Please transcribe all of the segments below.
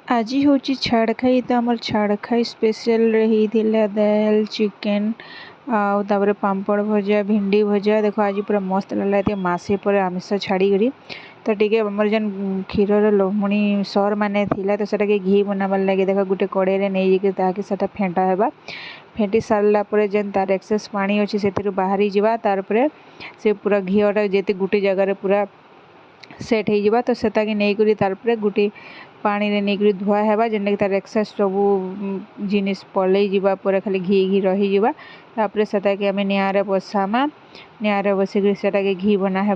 आज हूँ छाड़खाई तो आमर छाड़खाई स्पेशल रही दाल चिकेन आउे पापड़ भजा भिंडी भजा देखो आज पूरा मस्त लगा मसे पर आमिष छाड़ी तो टे आमर जेन क्षीर लहुणी सर मान तो सेटा घी बनाबार लगे देख गोटे कड़े नहीं जाके फेंटा है फेंटी सारापर जेन तार एक्सेस पानी अच्छी से बाहरी जावा तार से पूरा घीटा जी गोटे जगार पूरा सेट हो तो से नहीं तार गोटे पानी रे नहीं धुआ है जेनटा कि तार एक्सेस सब जिनिस पलई जावा पर खाली घी घी रही तापर से आम निआरे बसामा निआरे बसिक से घी बना है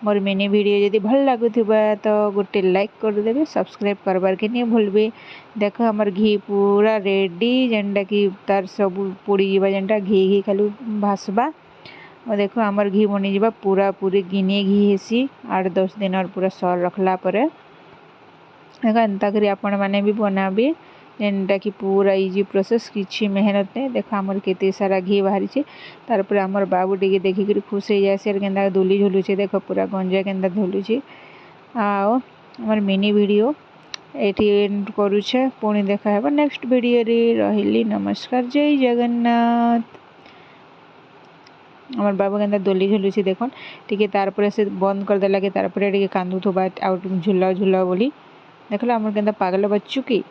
मोर मिनी वीडियो जदि भल लगुवा तो गोटे लाइक करदे सब्सक्राइब करबार के नहीं भूलबे। देख हमर घी पूरा रेडी जेनटा कि तार सब पोड़ी जावा जेनटा घी घी खाली भासबा और देखो हमर घी बनी जावा पूरा पूरी गिनी घी हेसी 8-10 दिन और पूरा सर रखला परे देख एंता करी आपण माने भी बनाबे जेनटा कि पूरा इजी प्रोसेस किछि मेहनत नहीं। देख आमर केते सारा घी बाहरी तार पर आमर बाबू टिके देखिक खुश हो जाए केन्दा दुली झुलुचे देख पूरा गंजा केन्दा झुलुचे आओ आमर मिनी वीडियो एटी एंड करूछे पुणी देखा है नेक्स्ट वीडियो रे रहिली नमस्कार जय जगन्नाथ। आमर बाबू केन्दा दोली झुलुचे देखन टिके तार पर से बंद कर देला के तार पर टिके कांदुथबा आउट झुला झुला बोली देखला आमर केन्दा पागल बच्चू की।